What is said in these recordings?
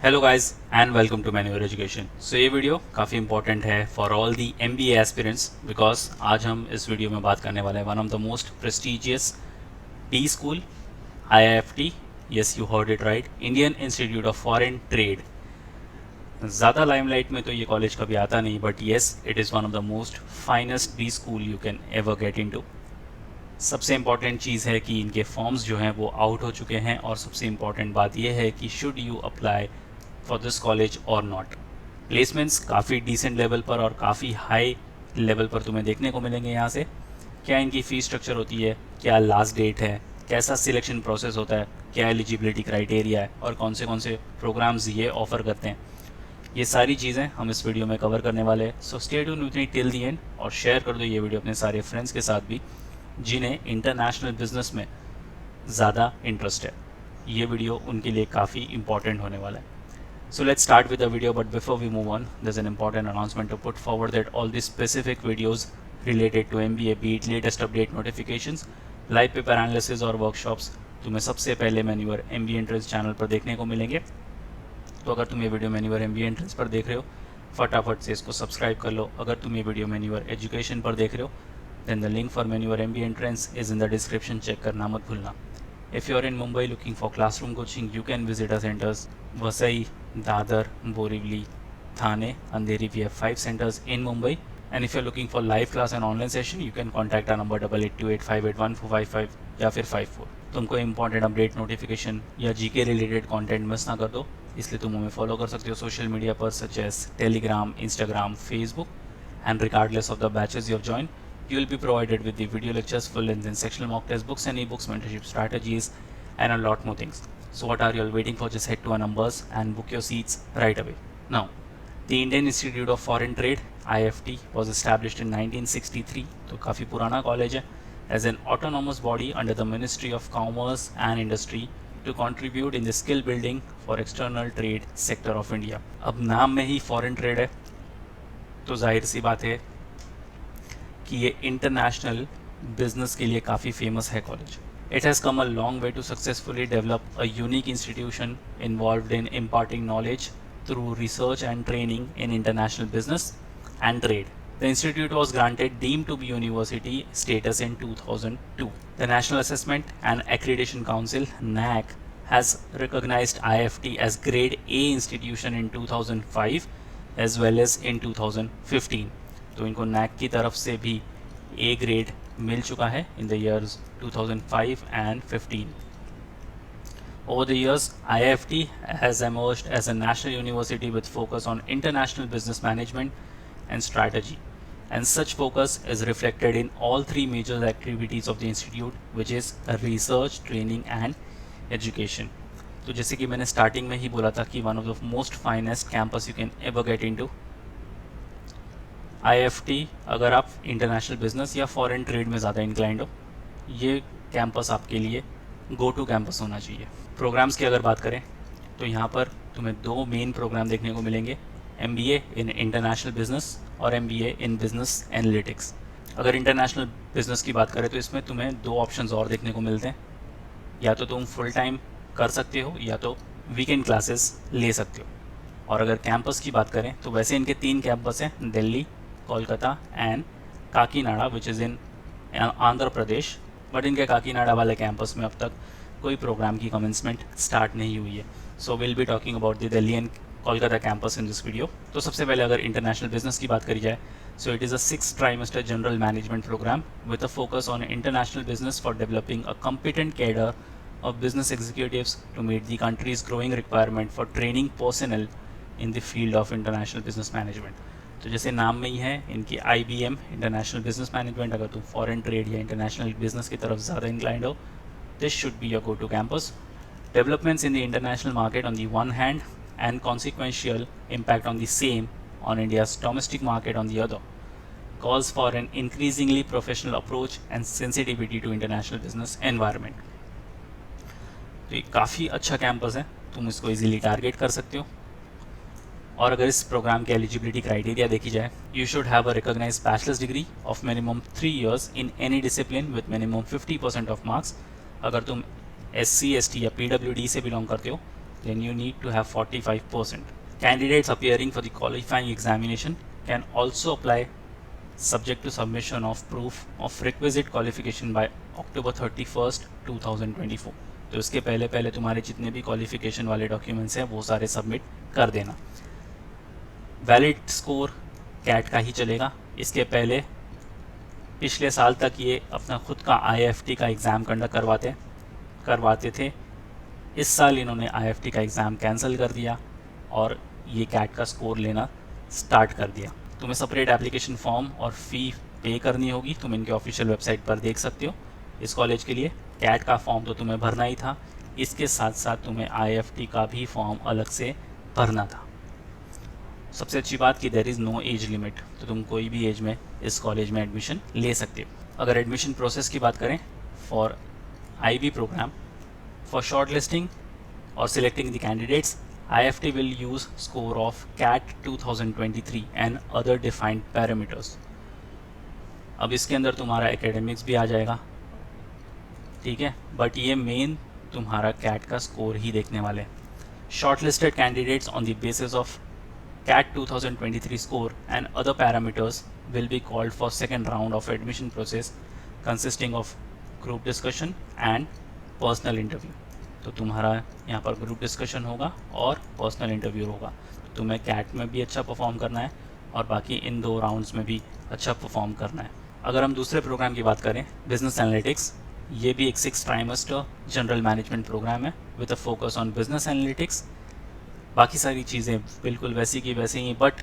Hello guys and welcome to मैन्यूअर education. So ये video काफ़ी इंपॉर्टेंट है for all the MBA aspirants because आज हम इस वीडियो में बात करने वाले हैं one of the most prestigious B school IIFT। Yes you heard it right, Indian institute of foreign trade. ज़्यादा लाइमलाइट में तो ये कॉलेज कभी आता नहीं, but yes it is one of the most finest B school you can ever get into. सबसे important चीज़ है कि इनके फॉर्म्स जो हैं वो आउट हो चुके हैं, और सबसे इम्पॉर्टेंट बात यह है कि should you apply for this college और नॉट। प्लेसमेंट्स काफ़ी डिसेंट लेवल पर और काफ़ी हाई लेवल पर तुम्हें देखने को मिलेंगे यहाँ से। क्या इनकी फ़ीस स्ट्रक्चर होती है, क्या लास्ट डेट है, कैसा सिलेक्शन प्रोसेस होता है, क्या एलिजिबिलिटी क्राइटेरिया है, और कौन से प्रोग्राम्स ये ऑफ़र करते हैं, ये सारी चीज़ें हम इस वीडियो में कवर करने वाले हैं। So stay tune with me till the end और शेयर कर दो ये वीडियो अपने सारे फ्रेंड्स के साथ भी जिन्हें इंटरनेशनल बिजनेस में ज़्यादा इंटरेस्ट है। ये वीडियो उनके लिए काफ़ी इंपॉर्टेंट होने वाला है। So let's start with the video, but before we move on, there's an important announcement to put forward that all the specific videos related to MBA, be it latest update notifications, live paper analysis और workshops, तुम्हें सबसे पहले manure MBA entrance channel पर देखने को मिलेंगे। तो अगर तुम ये वीडियो मैन्यूअर MBA एंट्रेंस पर देख रहे हो, फटाफट से इसको सब्सक्राइब कर लो। अगर तुम ये वीडियो मैन्यूअर एजुकेशन पर देख रहे हो, then the link for manure MBA entrance is in the description, check करना मत भूलना। If you are in Mumbai looking for classroom coaching, you can visit our centers Vasai, Dadar, Borivali, Thane, Andheri. We have 5 centers in Mumbai. And if you are looking for live class and online session, you can contact our number 8828581455 या फिर 54। तुमको important update notification या GK related content miss ना कर दो, इसलिए तुम हमें फॉलो कर सकते हो सोशल मीडिया पर such as Telegram, Instagram, Facebook. And regardless of the batches you have join, you will be provided with the video lectures, full length and sectional mock test books and ebooks, mentorship strategies and a lot more things. So what are you all waiting for? Just head to our numbers and book your seats right away. Now, the Indian Institute of Foreign Trade IFT was established in 1963, तो काफ़ी पुराना college है, as an autonomous body under the Ministry of Commerce and Industry to contribute in the skill building for external trade sector of India। अब नाम में ही foreign trade है, तो जाहिर सी बात है कि ये इंटरनेशनल बिजनेस के लिए काफ़ी फेमस है college. It has come a long way to successfully develop a unique institution involved in imparting knowledge through research and training in international business and trade. The institute was granted deemed to be university status in 2002. The National Assessment and Accreditation Council (NAAC) has recognized IFT as Grade A institution in 2005 as well as in 2015. तो इनको NAAC की तरफ से भी A grade मिल चुका है in the years 2005 and 15. Over the years, IIFT has emerged as a national university with focus on international business management and strategy, and such focus is reflected in all three major activities of the institute, which is research, training and education. तो जैसे कि मैंने starting में ही बोला था कि one of the most finest campus you can ever get into, IFT। अगर आप इंटरनेशनल बिजनेस या फॉरेन ट्रेड में ज़्यादा इंक्लाइंड हो, ये कैंपस आपके लिए गो टू कैंपस होना चाहिए। प्रोग्राम्स की अगर बात करें तो यहाँ पर तुम्हें 2 मेन प्रोग्राम देखने को मिलेंगे, MBA इन इंटरनेशनल बिजनेस और MBA इन बिजनेस एनालिटिक्स। अगर इंटरनेशनल बिजनेस की बात करें तो इसमें तुम्हें 2 ऑप्शंस और देखने को मिलते हैं, या तो तुम फुल टाइम कर सकते हो या तो वीकेंड क्लासेस ले सकते हो। और अगर कैंपस की बात करें तो वैसे इनके 3 कैंपस हैं, Delhi, Kolkata and Kakinada which is in Andhra Pradesh. But इनके काकीनाडा वाले कैंपस में अब तक कोई प्रोग्राम की कमेंसमेंट स्टार्ट नहीं हुई है। So will be talking about the Delhi and Kolkata campus in this video. तो सबसे पहले अगर इंटरनेशनल बिजनेस की बात करी जाए, so it is a 6 trimester general management program with a focus on international business for developing a competent cadre of business executives to meet the country's growing requirement for training personnel in the field of international business management। तो जैसे नाम में ही है इनकी IBM international business management, अगर तुम foreign trade या international business की तरफ ज़्यादा इंक्लाइंड हो, this should be your go to campus. Developments in the international market on the one hand and consequential impact on the same on India's domestic market on the other calls for an increasingly professional approach and sensitivity to international business environment। तो ये काफ़ी अच्छा campus है, तुम इसको easily target कर सकते हो। और अगर इस प्रोग्राम की एलिजिबिलिटी क्राइटेरिया देखी जाए, you should have a recognise bachelor's degree of minimum 3 years in any discipline with minimum 50% of marks. अगर तुम SC ST या PWD से बिलोंग करते हो then you need to have 45%. Candidates appearing for the qualifying examination can also apply subject to submission of proof of requisite qualification by October 31st 2024. तो इसके पहले पहले तुम्हारे जितने भी क्वालिफिकेशन वाले डॉक्यूमेंट्स हैं वो सारे सबमिट कर देना। वैलिड स्कोर कैट का ही चलेगा। इसके पहले पिछले साल तक ये अपना खुद का IIFT का एग्ज़ाम कंडक्ट करवाते थे। इस साल इन्होंने IIFT का एग्ज़ाम कैंसिल कर दिया और ये कैट का स्कोर लेना स्टार्ट कर दिया। तुम्हें सेपरेट एप्लीकेशन फॉर्म और फ़ी पे करनी होगी, तुम इनके ऑफिशियल वेबसाइट पर देख सकते हो। इस कॉलेज के लिए कैट का फॉर्म तो तुम्हें भरना ही था, इसके साथ साथ तुम्हें IIFT का भी फॉर्म अलग से भरना था। सबसे अच्छी बात कि there is no age limit, तो तुम कोई भी एज में इस कॉलेज में एडमिशन ले सकते हो। अगर एडमिशन प्रोसेस की बात करें for IB programme, for shortlisting और selecting the candidates, IIFT will use score of CAT 2023 and other defined parameters. अब इसके अंदर तुम्हारा एकेडमिक्स भी आ जाएगा, ठीक है, बट ये मेन तुम्हारा कैट का स्कोर ही देखने वाले हैं। Short listed candidates on the basis of CAT 2023 score and other parameters will be called for second round of admission process consisting of group discussion and personal interview. तो तुम्हारा यहाँ पर group discussion होगा और personal interview होगा। तो तुम्हें cat में भी अच्छा परफॉर्म करना है और बाकी इन 2 राउंड्स में भी अच्छा परफॉर्म करना है। अगर हम दूसरे प्रोग्राम की बात करें बिजनेस एनालिटिक्स, ये भी एक 6 ट्राइमेस्टर जनरल मैनेजमेंट प्रोग्राम है with a focus on business analytics. बाकी सारी चीज़ें बिल्कुल वैसी की वैसे ही, बट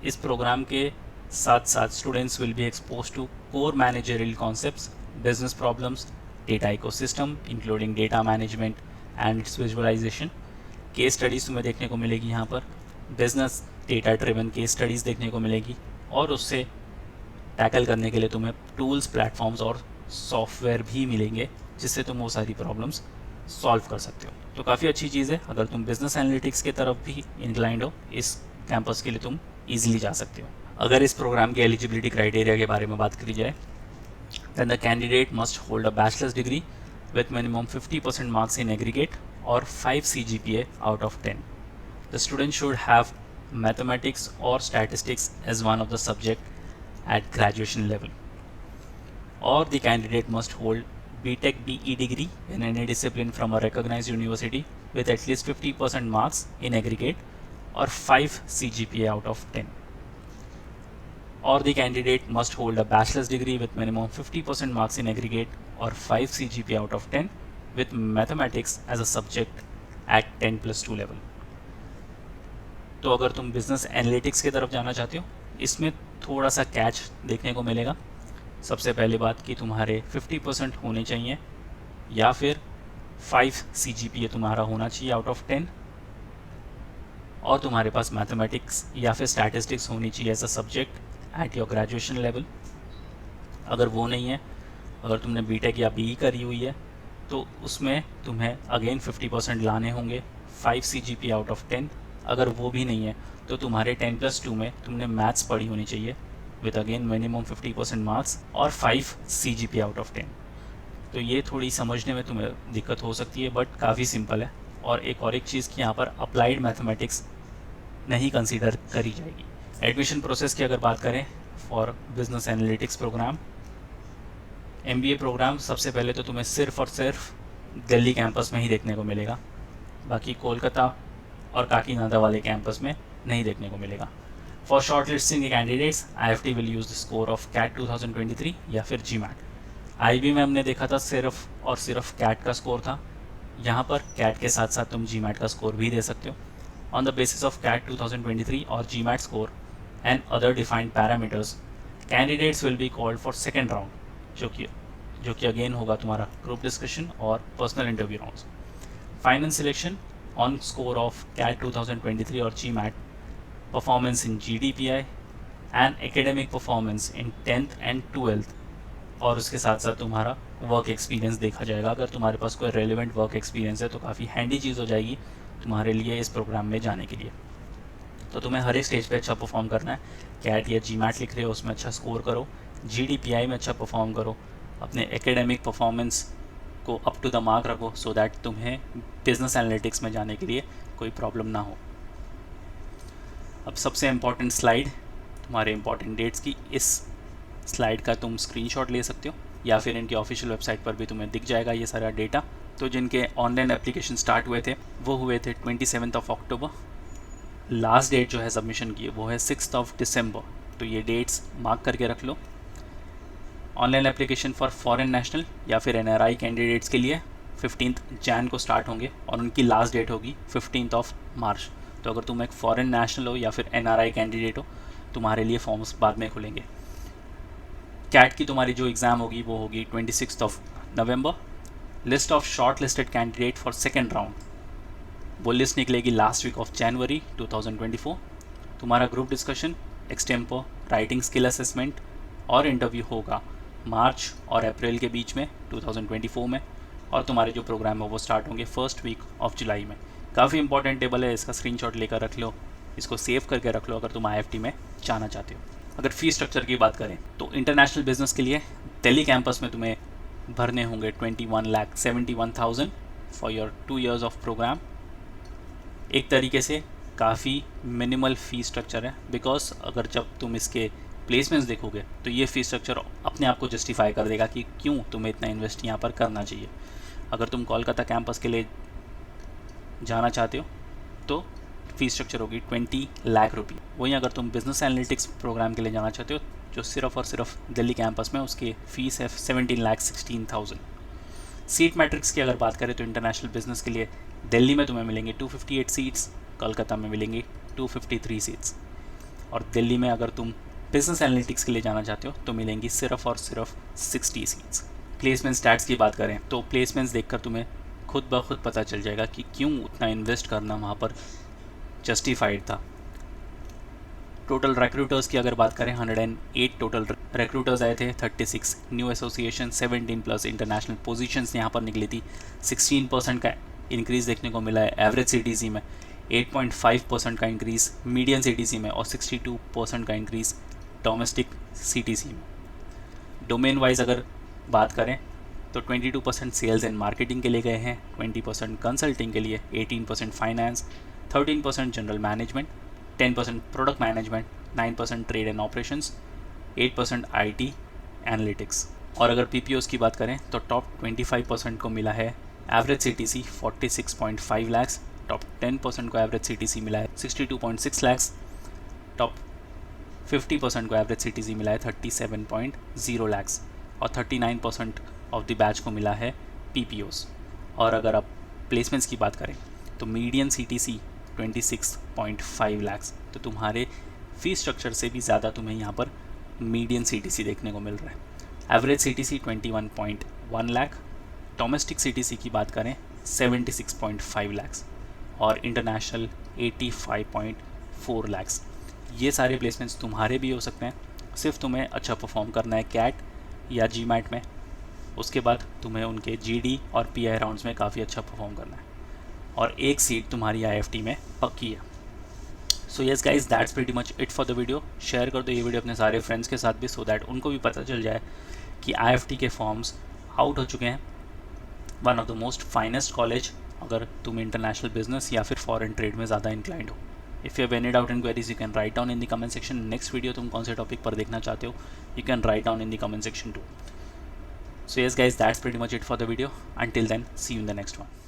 इस प्रोग्राम के साथ साथ students will be expose to core managerial concepts, business problems, data ecosystem including data management and its visualisation. Case studies तुम्हें देखने को मिलेगी यहाँ पर, business data driven case studies देखने को मिलेगी और उससे टैकल करने के लिए तुम्हें टूल्स, प्लेटफॉर्म्स और सॉफ्टवेयर भी मिलेंगे जिससे तुम वो सारी प्रॉब्लम्स सॉल्व कर सकते हो। तो काफ़ी अच्छी चीज़ है। अगर तुम बिजनेस एनालिटिक्स की तरफ भी इंक्लाइंड हो, इस कैंपस के लिए तुम ईजिली जा सकते हो। अगर इस प्रोग्राम के एलिजिबिलिटी क्राइटेरिया के बारे में बात करी जाए, then the candidate must hold a bachelor's degree with minimum 50% marks in aggregate or 5 CGPA out of 10. The student should have mathematics or statistics as one of the subject at graduation level. Or the candidate must hold BTech BE degree in any discipline from a recognized university with at least 50% marks in aggregate or 5 CGPA out of 10. Or the candidate must hold a bachelor's degree with minimum 50% marks in aggregate or 5 CGPA out of 10 with mathematics as a subject at 10+2 level. तो अगर तुम business analytics की तरफ जाना चाहते हो, इसमें थोड़ा सा कैच देखने को मिलेगा। सबसे पहली बात कि तुम्हारे 50% होने चाहिए या फिर 5 CGPA तुम्हारा होना चाहिए आउट ऑफ 10 और तुम्हारे पास मैथमेटिक्स या फिर स्टैटिस्टिक्स होनी चाहिए as a subject at your graduation level. अगर वो नहीं है, अगर तुमने बीटेक या बीई करी हुई है तो उसमें तुम्हें अगेन 50% लाने होंगे, 5 CGPA आउट ऑफ 10। अगर वो भी नहीं है तो तुम्हारे 10+2 में तुमने मैथ्स पढ़ी होनी चाहिए विद अगेन मिनिमम 50% मार्क्स और 5 CGPA आउट ऑफ 10। तो ये थोड़ी समझने में तुम्हें दिक्कत हो सकती है बट काफ़ी सिंपल है। और एक चीज़ कि यहाँ पर अप्लाइड मैथमेटिक्स नहीं कंसीडर करी जाएगी। एडमिशन प्रोसेस की अगर बात करें for business analytics program, MBA program, सबसे पहले तो तुम्हें सिर्फ और सिर्फ दिल्ली कैंपस में ही देखने को मिलेगा, बाकी कोलकाता और काकीनाडा वाले कैंपस में नहीं देखने को मिलेगा। For short listing candidates, IIFT will use the score of CAT 2023 या फिर GMAT। IB में हमने देखा था सिर्फ और सिर्फ CAT का स्कोर था, यहाँ पर CAT के साथ साथ तुम GMAT का स्कोर भी दे सकते हो। On the basis of CAT 2023 और GMAT score and other defined parameters, candidates will be called for second round, जो कि अगेन होगा तुम्हारा ग्रुप डिस्कशन और personal interview rounds. Final selection on score of CAT 2023 और GMAT, performance in GDPI and academic performance in 10th and 12th, और उसके साथ साथ तुम्हारा वर्क एक्सपीरियंस देखा जाएगा। अगर तुम्हारे पास कोई रेलिवेंट वर्क एक्सपीरियंस है तो काफ़ी हैंडी चीज़ हो जाएगी तुम्हारे लिए इस प्रोग्राम में जाने के लिए। तो तुम्हें हर एक स्टेज पे अच्छा परफॉर्म करना है। CAT या GMAT लिख रहे हो उसमें अच्छा स्कोर करो, GDPI में अच्छा परफॉर्म करो, अपने एकेडमिक परफॉर्मेंस को अप टू द मार्क रखो सो दैट तुम्हें बिजनेस एनालिटिक्स में जाने के लिए कोई प्रॉब्लम ना हो। अब सबसे इम्पॉर्टेंट स्लाइड तुम्हारे इम्पॉर्टेंट डेट्स की, इस स्लाइड का तुम स्क्रीनशॉट ले सकते हो या फिर इनकी ऑफिशियल वेबसाइट पर भी तुम्हें दिख जाएगा ये सारा डेटा। तो जिनके ऑनलाइन एप्लीकेशन स्टार्ट हुए थे वो हुए थे 27 अक्टूबर। लास्ट डेट जो है सबमिशन की वो है 6 दिसंबर। तो ये डेट्स मार्क करके रख लो। Online application for foreign national या फिर NRI कैंडिडेट्स के लिए 15 जैन को स्टार्ट होंगे और उनकी लास्ट डेट होगी 15 मार्च। तो अगर तुम एक फॉरेन नेशनल हो या फिर NRI कैंडिडेट हो, तुम्हारे लिए फॉर्म्स बाद में खुलेंगे। कैट की तुम्हारी जो एग्ज़ाम होगी वो होगी 26 नवंबर। List of shortlisted candidate for second round, वो लिस्ट निकलेगी लास्ट वीक ऑफ जनवरी 2024। तुम्हारा group discussion, extempore, writing skill assessment और इंटरव्यू होगा मार्च और अप्रैल के बीच में 2024 में। और तुम्हारे जो प्रोग्राम है वो स्टार्ट होंगे फर्स्ट वीक ऑफ जुलाई में। काफ़ी इंपॉर्टेंट टेबल है, इसका स्क्रीनशॉट लेकर रख लो, इसको सेव करके रख लो अगर तुम IFT में जाना चाहते हो। अगर फ़ीस स्ट्रक्चर की बात करें तो इंटरनेशनल बिजनेस के लिए दिल्ली कैंपस में तुम्हें भरने होंगे 21,71,000 for your 2 years of program. एक तरीके से काफ़ी मिनिमल फ़ीस स्ट्रक्चर है, बिकॉज अगर जब तुम इसके प्लेसमेंट्स देखोगे तो ये फ़ीस स्ट्रक्चर अपने आप को जस्टिफाई कर देगा कि क्यों तुम्हें इतना इन्वेस्ट यहाँ पर करना चाहिए। अगर तुम कोलकाता कैंपस के लिए जाना चाहते हो तो फ़ीस स्ट्रक्चर होगी 20 लाख रुपये। वहीं अगर तुम बिजनेस एनालिटिक्स प्रोग्राम के लिए जाना चाहते हो जो सिर्फ और सिर्फ दिल्ली कैंपस में, उसकी फ़ीस है 17,16,000। सीट मैट्रिक्स की अगर बात करें तो इंटरनेशनल बिजनेस के लिए दिल्ली में तुम्हें मिलेंगे 258 सीट्स, कोलकाता में मिलेंगी 253 सीट्स। और दिल्ली में अगर तुम बिजनेस एनालिटिक्स के लिए जाना चाहते हो तो मिलेंगी सिर्फ और सिर्फ 60 सीट्स। प्लेसमेंट स्टैट्स की बात करें तो प्लेसमेंट्स देखकर तुम्हें खुद ब खुद पता चल जाएगा कि क्यों उतना इन्वेस्ट करना वहाँ पर जस्टिफाइड था। टोटल रिक्रूटर्स की अगर बात करें 108 टोटल रिक्रूटर्स आए थे, 36 न्यू एसोसिएशन, 17+ इंटरनेशनल पोजीशंस यहाँ पर निकली थी। 16% का इंक्रीज़ देखने को मिला है एवरेज CTC में, 8.5% का इंक्रीज़ मीडियन CTC में और 62% का इंक्रीज़ डोमेस्टिक CTC में। डोमेन वाइज अगर बात करें तो 22% सेल्स एंड मार्केटिंग के लिए गए हैं, 20% कंसल्टिंग के लिए, 18% finance, 13% general management, 10% product management, 9% trade and operations, 8% IT analytics. और अगर PPOs की बात करें तो टॉप 25% को मिला है एवरेज CTC 46.5 लाख्स, टॉप 10% को एवरेज CTC मिला है 62.6 लाख्स, टॉप 50% को एवरेज CTC मिला है 37.0 लाख्स और 39% ऑफ द बैच को मिला है PPOs। और अगर आप प्लेसमेंट्स की बात करें तो मीडियन CTC 26.5 लाख्स। तो तुम्हारे फीस स्ट्रक्चर से भी ज़्यादा तुम्हें यहाँ पर मीडियन CTC देखने को मिल रहा है। Average CTC 21.1 lakh, domestic CTC की बात करें 76.5 लाख्स और इंटरनेशनल 85.4 लाख्स। ये सारे प्लेसमेंट्स तुम्हारे भी हो सकते हैं, सिर्फ तुम्हें अच्छा परफॉर्म करना है कैट या GMAT में। उसके बाद तुम्हें उनके GD और PI राउंड्स में काफ़ी अच्छा परफॉर्म करना है और एक सीट तुम्हारी IFT में पक्की है। So yes guys, that's pretty much it for the video. Share कर दो ये वीडियो अपने सारे फ्रेंड्स के साथ भी, सो दैट उनको भी पता चल जाए कि IFT के फॉर्म्स आउट हो चुके हैं। One of the most finest college अगर तुम इंटरनेशनल बिजनेस या फिर फॉरेन ट्रेड में ज़्यादा इंक्लाइंड हो। If you have any doubt and queries you can write down in the comment section. Next video तुम कौन से टॉपिक पर देखना चाहते हो you can write down in the comment section two. So yes guys, that's pretty much it for the video. Until then, see you in the next one.